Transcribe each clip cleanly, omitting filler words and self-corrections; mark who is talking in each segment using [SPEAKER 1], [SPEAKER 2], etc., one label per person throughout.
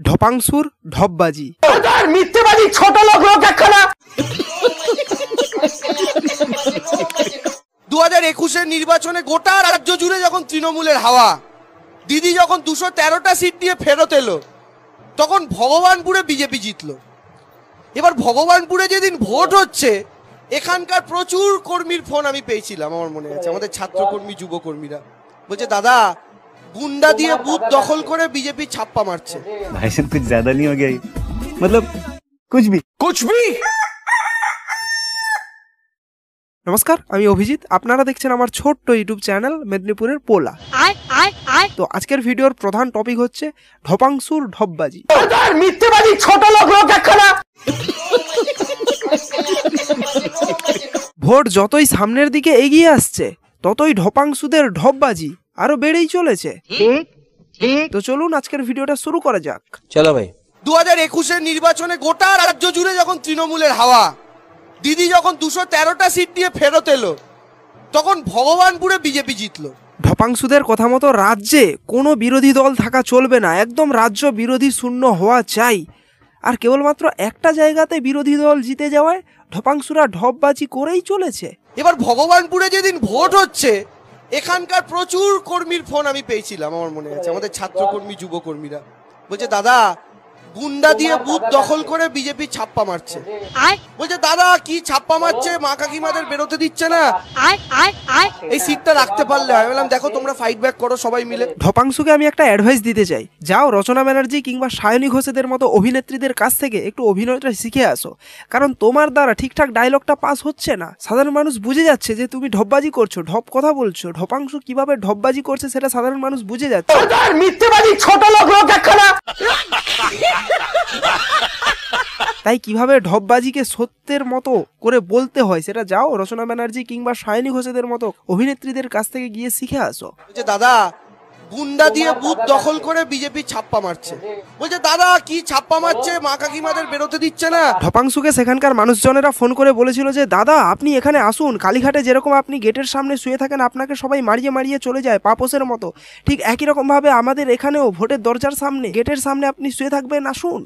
[SPEAKER 1] ঢপাংসুর ঢপবাজি।
[SPEAKER 2] মিথ্যেবাদী ছোট লোক একখানা।
[SPEAKER 3] 2021-এর নির্বাচনে গোটা রাজ্য জুড়ে যখন তৃণমূলের হাওয়া, দিদি যখন 213টা সিট নিয়ে ফেরত এলো, তখন ভগবানপুরে বিজেপি জিতলো। এবার ভগবানপুরে যেদিন ভোট হচ্ছে, এখানকার প্রচুর কর্মীর ফোন আমি পেয়েছিলাম, আমার মনে আছে, আমাদের ছাত্রকর্মী যুবকর্মীরা বলছে, দাদা গুন্ডা দিয়ে বুথ দখল করে বিজেপি ছাপ্পা মারছে।
[SPEAKER 4] भाई साहब कुछ ज्यादा नहीं हो गया ये? मतलब कुछ भी
[SPEAKER 1] নমস্কার, আমি অভিজিৎ। আপনারা দেখছেন আমার ছোট্ট ইউটিউব চ্যানেল মেদিনীপুরের পোলা। তো আজকের ভিডিওর প্রধান টপিক হচ্ছে ঢপাংসুর ঢপবাজি।
[SPEAKER 2] মিথ্যেবাদী ছোট লোক একখানা।
[SPEAKER 1] ভোট যতই সামনের দিকে এগিয়ে আসছে, ততই ঢপাংসুদের ঢপবাজি আরো বেড়েই চলেছে। তো চলুন আজকের ভিডিওটা শুরু করা যাক।
[SPEAKER 3] চলো ভাই। 2021-এর নির্বাচনে গোটা রাজ্য জুড়ে যখন তৃণমূলের হাওয়া, দিদি যখন 213টা সিট নিয়ে ফেরত এলো, তখন ভগবানপুরে বিজেপি জিতলো।
[SPEAKER 1] ঢপাংসুদের কথা মতো রাজ্যে কোনো বিরোধী দল থাকা চলবে না, একদম রাজ্য বিরোধী শূন্য হওয়া চাই। আর কেবলমাত্র একটা জায়গাতে বিরোধী দল জিতে যাওয়ায় ঢপাংসুরা ঢপবাজি করেই চলেছে।
[SPEAKER 3] এবার ভগবানপুরে যেদিন ভোট হচ্ছে, এখানকার প্রচুর কর্মীর ফোন আমি পেয়েছিলাম, আমার মনে আছে, আমাদের ছাত্রকর্মী যুবকর্মীরা বলছে, দাদা গুন্ডা দিয়ে বুথ দখল করে বিজেপি ছাপ্পা মারছে। বলছে, দাদা কি ছাপ্পা মারছে, মা কাকিমাদের বেরোতে দিচ্ছে না, এই সিটটা রাখতে পারলে। আমি বললাম, দেখো তোমরা ফাইট ব্যাক করো সবাই মিলে।
[SPEAKER 1] ঢপাংসুকে আমি একটা অ্যাডভাইস দিতে চাই, যাও রচনা ব্যানার্জি কিংবা সায়নী ঘোষেদের মতো অভিনেত্রীদের কাছ থেকে একটু অভিনয়টা শিখে আসো, কারণ তোমার দ্বারা ঠিকঠাক ডায়লগটা পাস হচ্ছে না। সাধারণ মানুষ বুঝে যাচ্ছে যে তুমি ঢপবাজি করছো, ঢপ কথা বলছো। ঢপাংসু কিভাবে ঢপবাজি করছে সেটা সাধারণ মানুষ বুঝে যাচ্ছে।
[SPEAKER 2] মিথ্যেবাদী ছোট লোক একখানা।
[SPEAKER 1] তাই কিভাবে ঢপবাজিকে সত্যের মতো করে বলতে হয় সেটা যাও রচনা ব্যানার্জি কিংবা সায়নী ঘোষেদের মতো অভিনেত্রীদের কাছ থেকে গিয়ে শিখে আসো।
[SPEAKER 3] বলছে, দাদা গুন্ডা দিয়ে বুথ দখল করে বিজেপি ছাপ্পা মারছে। বলছে, দাদা কি ছাপ্পা মারছে, মা কাকিমাদের বেরোতে দিচ্ছে না।
[SPEAKER 1] ঢপাংসুকে সেখানকার মানুষজনেরা ফোন করে বলেছিল যে, দাদা আপনি এখানে আসুন, কালীঘাটে যেরকম আপনি গেটের সামনে শুয়ে থাকেন, আপনাকে সবাই মারিয়ে মারিয়ে চলে যায় পাপোসের মতো, ঠিক একই রকম ভাবে আমাদের এখানেও ভোটের দরজার সামনে গেটের সামনে আপনি শুয়ে থাকবেন, আসুন।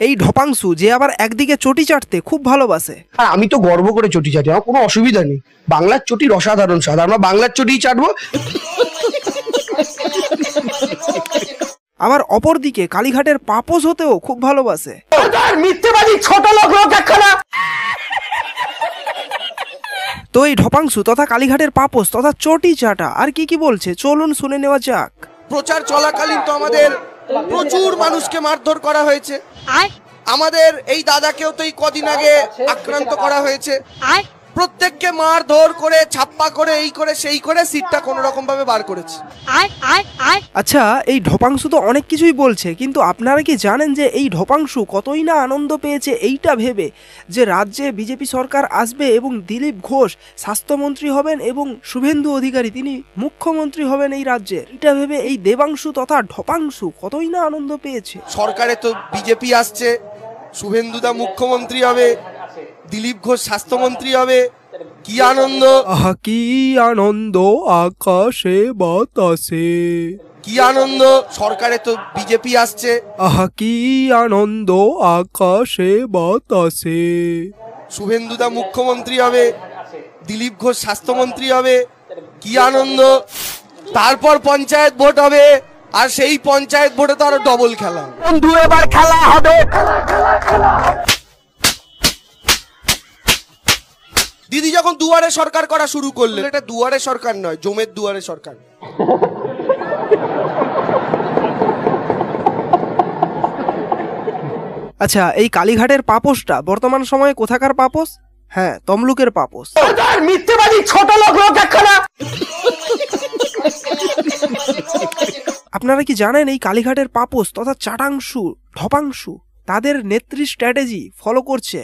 [SPEAKER 1] এই ঢপাংসু যে আবার একদিকে চটি চাটতে খুব ভালোবাসে।
[SPEAKER 2] আর আমি তো গর্ব করে চটি চাটি, আমার কোনো অসুবিধা নেই। বাংলার চটির অসাধারণ স্বাদ, আমরা বাংলার চটি চাটবো।
[SPEAKER 1] আবার অপরদিকে কালীঘাটের পাপোস হতেও খুব ভালোবাসে।
[SPEAKER 2] মিথ্যেবাদী ছোট লোক একখানা।
[SPEAKER 1] তো এই ঢপাংসু তথা কালীঘাটের পাপোস তথা চটি চাটা আর কি কি বলছে চলুন শুনে নেওয়া যাক।
[SPEAKER 3] প্রচার চলাকালীন তো আমাদের প্রচুর মানুষকে মারধর করা হয়েছে। আমাদের এই দাদাকেও তো এই কদিন আগে আক্রান্ত করা হয়েছে। প্রত্যেককে মারধর করে, ছাপ্পা করে, এই করে সেই করে সিটটা কোনো রকম ভাবে বার করেছে।
[SPEAKER 1] আচ্ছা, এই ঢপাংসু তো অনেক কিছুই বলছে, কিন্তু আপনারা কি জানেন যে এই ঢপাংসু কতই না আনন্দ পেয়েছে এইটা ভেবে যে রাজ্যে বিজেপি সরকার আসবে এবং দিলীপ ঘোষ স্বাস্থ্যমন্ত্রী হবেন এবং শুভেন্দু অধিকারী তিনি মুখ্যমন্ত্রী হবেন এই রাজ্যে। এটা ভেবে এই দেবাংশু তথা ঢপাংসু কতই না আনন্দ পেয়েছে।
[SPEAKER 3] সরকারে তো বিজেপি আসছে, শুভেন্দুদা মুখ্যমন্ত্রী হবে, দিলীপ ঘোষ স্বাস্থ্যমন্ত্রী হবে, কি আনন্দ,
[SPEAKER 1] আহা কি আনন্দ আকাশে বাতাসে,
[SPEAKER 3] কি আনন্দ। সরকারে তো বিজেপি আসছে,
[SPEAKER 1] আহা কি আনন্দ আকাশে বাতাসে,
[SPEAKER 3] শুভেন্দুদা মুখ্যমন্ত্রী হবে, দিলীপ ঘোষ স্বাস্থ্যমন্ত্রী হবে, কি আনন্দ। তারপর পঞ্চায়েত ভোট হবে, আর সেই পঞ্চায়েত ভোটে তো আরো ডবল খেলা।
[SPEAKER 2] বন্ধু এবার খেলা হবে।
[SPEAKER 3] দিদি যখন দুয়ারে সরকার করা শুরু করলেন, এটা দুয়ারে সরকার নয়, জমের দুয়ারে সরকার।
[SPEAKER 1] আচ্ছা, এই কালীঘাটের পাপোসটা বর্তমান সময়ে কোথাকার পাপোস? হ্যাঁ, তমলুকের পাপোস।
[SPEAKER 2] মিথ্যেবাদী ছোট লোক একখানা।
[SPEAKER 1] আপনারা কি জানেন এই কালীঘাটের পাপোস তথা চাটাংশু ঢপাংশু তাদের নেত্রী স্ট্র্যাটেজি ফলো করছে?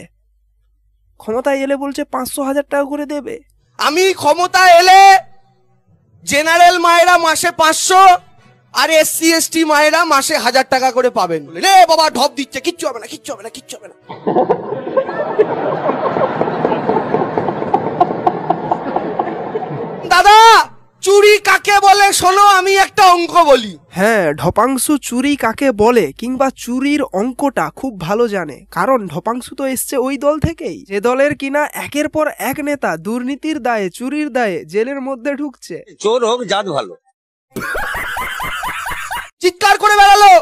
[SPEAKER 1] ক্ষমতায় এলে বলছে 500,000 টাকা করে দেবে।
[SPEAKER 3] আমি ক্ষমতা এলে জেনারেল মায়েরা মাসে 500 আর SC ST মায়েরা মাসে 1000 টাকা করে পাবেন। রে বাবা ঢপ দিচ্ছে, কিচ্ছু হবে না, কিচ্ছু হবে না, কিচ্ছু হবে না। দাদা চুরি কাকে বলে শোনো, আমি একটা অঙ্ক বলি।
[SPEAKER 1] হ্যাঁ, ঢপাংশু চুরি কাকে বলে কিংবা চুরির অঙ্কটা খুব ভালো জানে, কারণ ঢপাংশু তো এসছে ওই দল থেকেই, যে দলের কিনা একের পর এক নেতা দুর্নীতির দায়ে, চুরির দায়ে জেলের মধ্যে ঢুকছে।
[SPEAKER 5] চোর হোক জাত ভালো।
[SPEAKER 3] চিৎকার করে বেড়ালো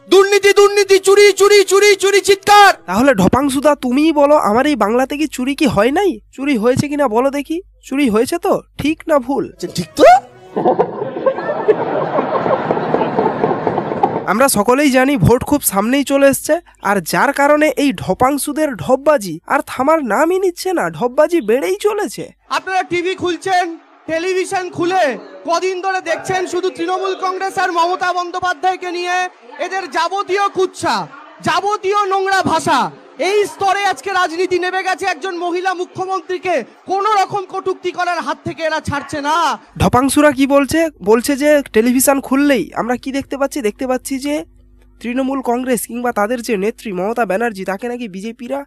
[SPEAKER 3] দুর্নীতি দুর্নীতি, চুরি চুরি চুরি চুরি, চিৎকার।
[SPEAKER 1] তাহলে ঢপাংশুদা তুমিই বলো, আমার এই বাংলাতে কি চুরি কি হয় নাই? চুরি হয়েছে কিনা বলো দেখি, চুরি হয়েছে তো, ঠিক না ভুল?
[SPEAKER 3] ঠিক তো।
[SPEAKER 1] আমরা সকলেই জানি ভোট খুব সামনেই চলে এসছে, আর যার কারণে এই ঢপাংশুদের ঢপবাজি আর থামার নামই নিচ্ছে না, ঢপবাজি বেড়েই চলেছে।
[SPEAKER 3] আপনারা টিভি খুলছেন, টেলিভিশন খুলে কদিন ধরে দেখছেন শুধু তৃণমূল কংগ্রেস আর মমতা বন্দ্যোপাধ্যায়কে নিয়ে এদের যাবতীয় কুচ্ছা, যাবতীয় নোংরা ভাষা, এই স্তরে আজকে রাজনীতি নেমে গেছে। একজন মহিলা মুখ্যমন্ত্রীকে কোন রকম কটূক্তি করার হাত থেকে এরা ছাড়ছে না।
[SPEAKER 1] ঢপাংশুরা কি বলছে? বলছে যে টেলিভিশন খুললেই আমরা কি দেখতে পাচ্ছি যে তৃণমূল কংগ্রেস কিংবা তাদের যে নেত্রী মমতা ব্যানার্জি, তাকে নাকি বিজেপিরা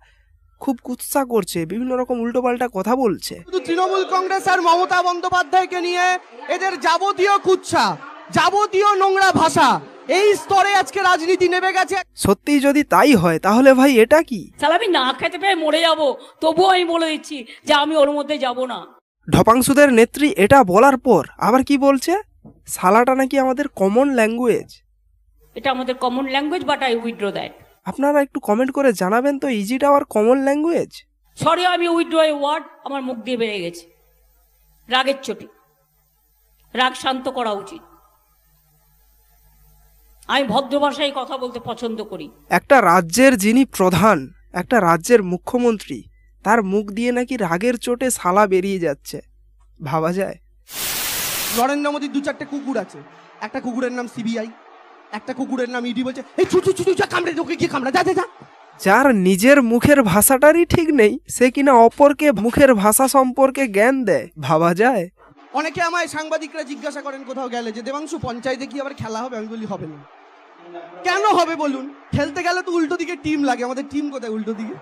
[SPEAKER 1] খুব কুৎসা করছে, বিভিন্ন রকম উল্টোপাল্টা কথা বলছে।
[SPEAKER 3] শুধু তৃণমূল কংগ্রেস আর মমতা বন্দ্যোপাধ্যায়কে নিয়ে এদের যাবতীয় কুচ্ছা, যাবতীয় নোংরা ভাষা, এই স্তরে আজকে রাজনীতি নেমে গেছে।
[SPEAKER 1] সত্যিই যদি তাই হয় তাহলে ভাই এটা কি?
[SPEAKER 6] তাহলে আমি না খেতে পেয়ে মরে যাব, তবুও আমি বলে দিচ্ছি যে আমি ওর মধ্যে যাব না।
[SPEAKER 1] ঢপাংশুদের নেত্রী এটা বলার পর আবার কি বলছে? সালাটা নাকি আমাদের কমন ল্যাঙ্গুয়েজ।
[SPEAKER 6] এটা আমাদের common language, but I withdraw that.
[SPEAKER 1] আপনারা একটু কমেন্ট করে জানাবেন তো, is it hour common language?
[SPEAKER 6] Sorry, আমি উইথড্র এ ওয়ার্ড আমার মুখ দিয়ে বেরিয়ে গেছে। রাগের চোটে, রাগ শান্ত করা উচিত। আমি ভদ্র ভাষায় কথা বলতে পছন্দ করি।
[SPEAKER 1] একটা রাজ্যের যিনি প্রধান, একটা রাজ্যের মুখ্যমন্ত্রী, তার মুখ দিয়ে নাকি রাগের চোটে সালা বেরিয়ে যাচ্ছে, ভাবা যায়?
[SPEAKER 3] নরেন্দ্র মোদীর 2-4টে কুকুর আছে, একটা কুকুরের নাম সিবিআই, একটা কুকুরের নাম ইডি। বলছে এই ছুটু ছুটু যা কামড়ে, তোকে কি কামড়া, যা যা যা।
[SPEAKER 1] যার নিজের মুখের ভাষাটারই ঠিক নেই, সে কিনা অপরকে মুখের ভাষা সম্পর্কে জ্ঞান দেয়, ভাবা যায়?
[SPEAKER 3] অনেকে আমায় সাংবাদিকরা জিজ্ঞাসা করেন কোথাও গেলে যে দেবাংশু পঞ্চায়েতে কি আবার খেলা হবে? আমি বলি হবে না। কেন হবে বলুন? খেলতে গেলে তো উল্টো দিকে টিম লাগে, আমাদের টিম কোথায় উল্টো দিকে?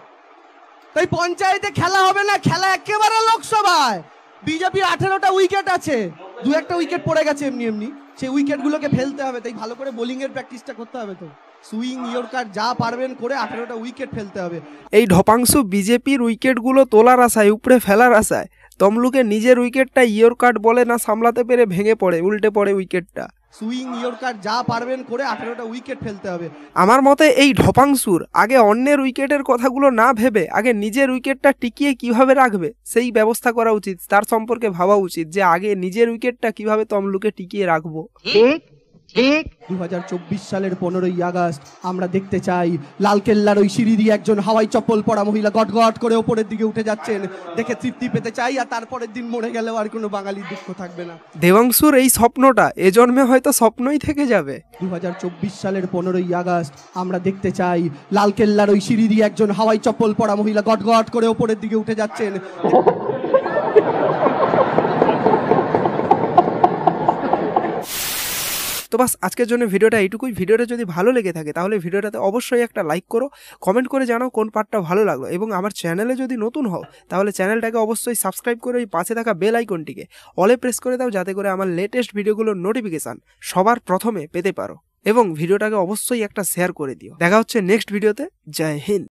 [SPEAKER 3] তাই পঞ্চায়েতে খেলা হবে না, খেলা একেবারে লোকসভায়। বিজেপির 18টা উইকেট আছে, 2-1টা উইকেট পড়ে গেছে এমনি এমনি, সেই উইকেটগুলোকে ফেলতে হবে। তাই ভালো করে বোলিং এর প্র্যাকটিসটা করতে হবে, তো সুইং ইয়র্কার যা পারবেন করে 18টা উইকেট ফেলতে হবে।
[SPEAKER 1] এই ঢপাংশু বিজেপির উইকেটগুলো তোলার আশায়, উপরে ফেলার আশায় তমলুকে নিজের উইকেটটা ইয়র্কার বলে না সামলাতে পেরে ভেঙে পড়ে, উল্টে পড়ে উইকেটটা।
[SPEAKER 3] সুইং ইয়র্কার যা পারবেন করে 18টা উইকেট ফেলতে হবে।
[SPEAKER 1] আমার মতে এই ঢপাংশুর আগে অন্যের উইকেটের কথাগুলো না ভেবে আগে নিজের উইকেটটা টিকিয়ে কিভাবে রাখবে সেই ব্যবস্থা করা উচিত, তার সম্পর্কে ভাবা উচিত যে আগে নিজের উইকেটটা কিভাবে তমলুকে টিকিয়ে রাখবো।
[SPEAKER 3] ঠিক 2024 সালের 15ই আগস্ট আমরা দেখতে চাই লালকেল্লার ওই সিঁড়ি দিয়ে একজন হাওয়াই চপ্পল পরা মহিলা গট গট করে ওপরের দিকে উঠে যাচ্ছেন, দেখে তৃপ্তি পেতে চাই। আর তারপরের দিন মরে গেলেও আর কোনো বাঙালির দুঃখ থাকবে না।
[SPEAKER 1] দেবাংশুর এই স্বপ্নটা এ জন্মে হয়তো স্বপ্নই থেকে যাবে।
[SPEAKER 3] 2024 সালের 15ই আগস্ট আমরা দেখতে চাই লালকেল্লার ওই সিঁড়ি দিয়ে একজন হাওয়াই চপ্পল পরা মহিলা গট গট করে ওপরের দিকে উঠে যাচ্ছেন।
[SPEAKER 1] তো বাস আজকের জন্য ভিডিওটা এইটুকুই। ভিডিওটা যদি ভালো লেগে থাকে তাহলে ভিডিওটাতে অবশ্যই একটা লাইক করো, কমেন্ট করে জানাও কোন পার্টটা ভালো লাগলো, এবং আমার চ্যানেলে যদি নতুন হও তাহলে চ্যানেলটাকে অবশ্যই সাবস্ক্রাইব করে ওই পাশে থাকা বেল আইকনটিকে অলে প্রেস করে দাও, যাতে করে আমার লেটেস্ট ভিডিওগুলোর নোটিফিকেশান সবার প্রথমে পেতে পারো, এবং ভিডিওটাকে অবশ্যই একটা শেয়ার করে দিও। দেখা হচ্ছে নেক্সট ভিডিওতে। জয় হিন্দ।